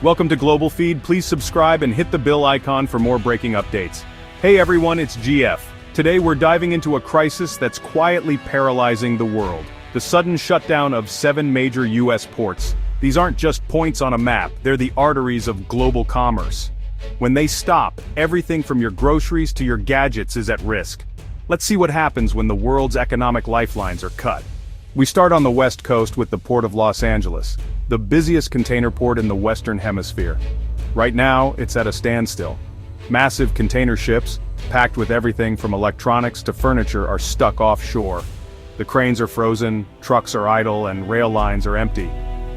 Welcome to Global Feed. Please subscribe and hit the bell icon for more breaking updates. Hey everyone, it's GF. Today we're diving into a crisis that's quietly paralyzing the world. The sudden shutdown of 7 major U.S. ports. These aren't just points on a map, they're the arteries of global commerce. When they stop, everything from your groceries to your gadgets is at risk. Let's see what happens when the world's economic lifelines are cut. We start on the west coast with the Port of Los Angeles, the busiest container port in the Western Hemisphere. Right now, it's at a standstill. Massive container ships, packed with everything from electronics to furniture, are stuck offshore. The cranes are frozen, trucks are idle, and rail lines are empty.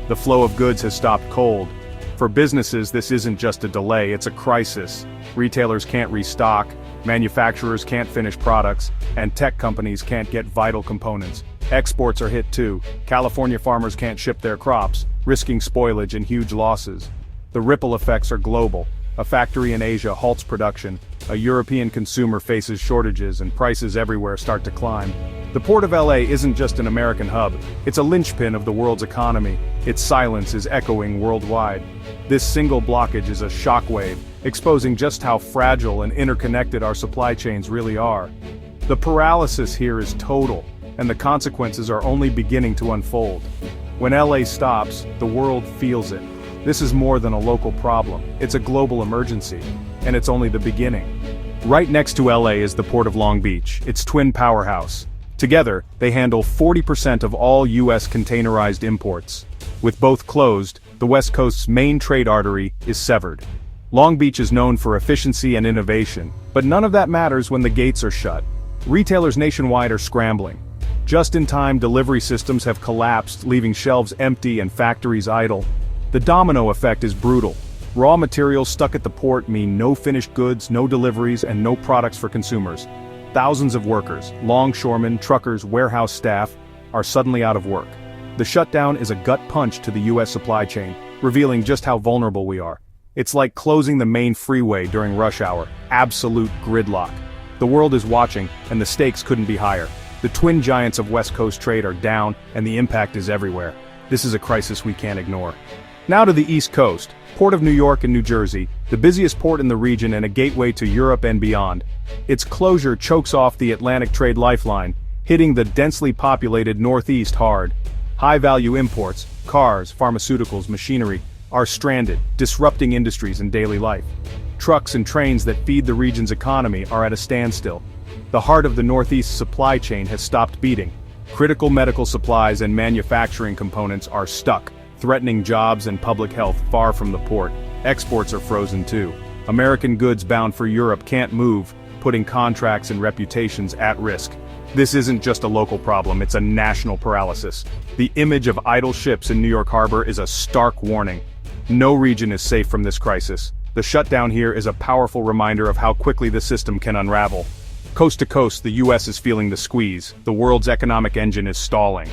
The flow of goods has stopped cold. For businesses, this isn't just a delay, it's a crisis. Retailers can't restock, manufacturers can't finish products, and tech companies can't get vital components. Exports are hit too. California farmers can't ship their crops, risking spoilage and huge losses. The ripple effects are global. A factory in Asia halts production, a European consumer faces shortages, and prices everywhere start to climb. The Port of LA isn't just an American hub, it's a linchpin of the world's economy. Its silence is echoing worldwide. This single blockage is a shockwave, exposing just how fragile and interconnected our supply chains really are. The paralysis here is total, and the consequences are only beginning to unfold. When LA stops, the world feels it. This is more than a local problem, it's a global emergency, and it's only the beginning. Right next to LA is the Port of Long Beach, its twin powerhouse. Together, they handle 40% of all U.S. containerized imports. With both closed, the West Coast's main trade artery is severed. Long Beach is known for efficiency and innovation, but none of that matters when the gates are shut. Retailers nationwide are scrambling. Just-in-time delivery systems have collapsed, leaving shelves empty and factories idle. The domino effect is brutal. Raw materials stuck at the port mean no finished goods, no deliveries, and no products for consumers. Thousands of workers, longshoremen, truckers, warehouse staff, are suddenly out of work. The shutdown is a gut punch to the U.S. supply chain, revealing just how vulnerable we are. It's like closing the main freeway during rush hour, absolute gridlock. The world is watching, and the stakes couldn't be higher. The twin giants of West Coast trade are down, and the impact is everywhere. This is a crisis we can't ignore. Now to the East Coast, Port of New York and New Jersey, the busiest port in the region and a gateway to Europe and beyond. Its closure chokes off the Atlantic trade lifeline, hitting the densely populated Northeast hard. High-value imports, cars, pharmaceuticals, machinery, are stranded, disrupting industries and daily life. Trucks and trains that feed the region's economy are at a standstill. The heart of the Northeast supply chain has stopped beating. Critical medical supplies and manufacturing components are stuck, threatening jobs and public health far from the port. Exports are frozen too. American goods bound for Europe can't move, putting contracts and reputations at risk. This isn't just a local problem, it's a national paralysis. The image of idle ships in New York Harbor is a stark warning. No region is safe from this crisis. The shutdown here is a powerful reminder of how quickly the system can unravel. Coast to coast, the U.S. is feeling the squeeze. The world's economic engine is stalling.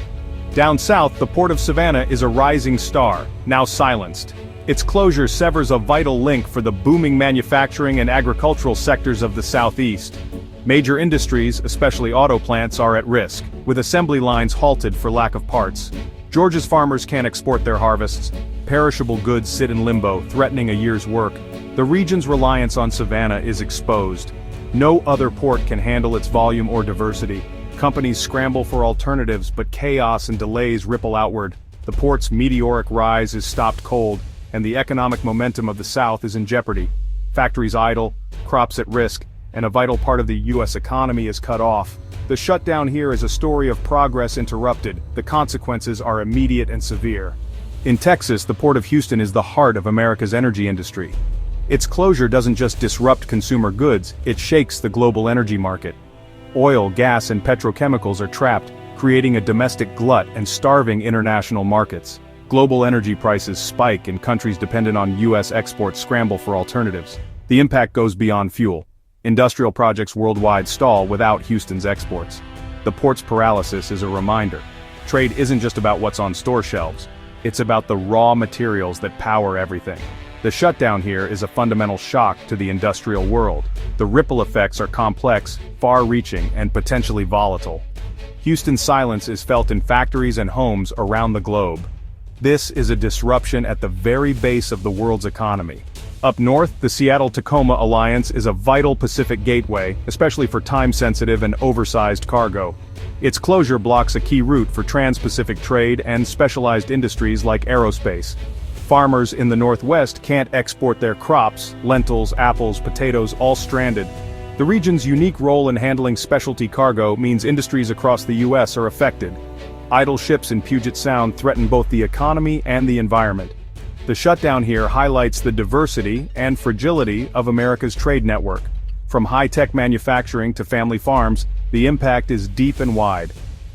Down south, the Port of Savannah is a rising star, now silenced. Its closure severs a vital link for the booming manufacturing and agricultural sectors of the Southeast. Major industries, especially auto plants, are at risk, with assembly lines halted for lack of parts. Georgia's farmers can't export their harvests. Perishable goods sit in limbo, threatening a year's work. The region's reliance on Savannah is exposed. No other port can handle its volume or diversity. Companies scramble for alternatives, but chaos and delays ripple outward. The port's meteoric rise is stopped cold, and the economic momentum of the South is in jeopardy. Factories idle, crops at risk, and a vital part of the U.S. economy is cut off. The shutdown here is a story of progress interrupted. The consequences are immediate and severe. In Texas, the Port of Houston is the heart of America's energy industry. Its closure doesn't just disrupt consumer goods, it shakes the global energy market. Oil, gas, and petrochemicals are trapped, creating a domestic glut and starving international markets. Global energy prices spike and countries dependent on U.S. exports scramble for alternatives. The impact goes beyond fuel. Industrial projects worldwide stall without Houston's exports. The port's paralysis is a reminder. Trade isn't just about what's on store shelves. It's about the raw materials that power everything. The shutdown here is a fundamental shock to the industrial world. The ripple effects are complex, far-reaching, and potentially volatile. Houston's silence is felt in factories and homes around the globe. This is a disruption at the very base of the world's economy. Up north, the Seattle-Tacoma Alliance is a vital Pacific gateway, especially for time-sensitive and oversized cargo. Its closure blocks a key route for trans-Pacific trade and specialized industries like aerospace. Farmers in the Northwest can't export their crops, lentils, apples, potatoes, all stranded. The region's unique role in handling specialty cargo means industries across the U.S. are affected. Idle ships in Puget Sound threaten both the economy and the environment. The shutdown here highlights the diversity and fragility of America's trade network. From high-tech manufacturing to family farms, the impact is deep and wide.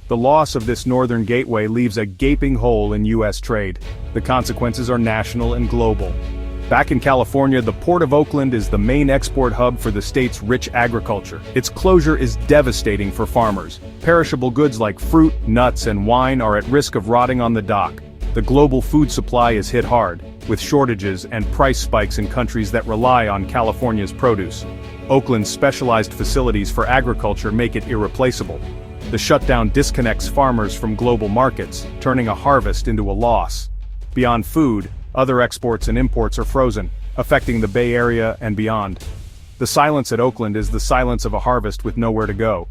The loss of this northern gateway leaves a gaping hole in U.S. trade. The consequences are national and global. Back in California, the Port of Oakland is the main export hub for the state's rich agriculture. Its closure is devastating for farmers. Perishable goods like fruit, nuts, and wine are at risk of rotting on the dock. The global food supply is hit hard, with shortages and price spikes in countries that rely on California's produce. Oakland's specialized facilities for agriculture make it irreplaceable. The shutdown disconnects farmers from global markets, turning a harvest into a loss. Beyond food, other exports and imports are frozen, affecting the Bay Area and beyond. The silence at Oakland is the silence of a harvest with nowhere to go.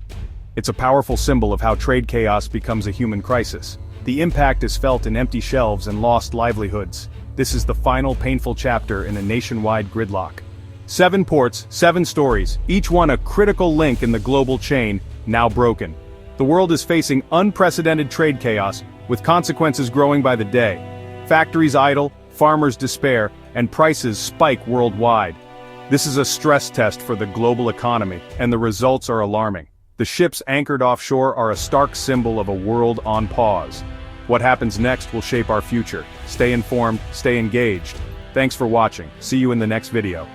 It's a powerful symbol of how trade chaos becomes a human crisis. The impact is felt in empty shelves and lost livelihoods. This is the final painful chapter in a nationwide gridlock. 7 ports, 7 stories, each one a critical link in the global chain, now broken. The world is facing unprecedented trade chaos, with consequences growing by the day. Factories idle, farmers despair, and prices spike worldwide. This is a stress test for the global economy, and the results are alarming. The ships anchored offshore are a stark symbol of a world on pause. What happens next will shape our future. Stay informed, stay engaged. Thanks for watching. See you in the next video.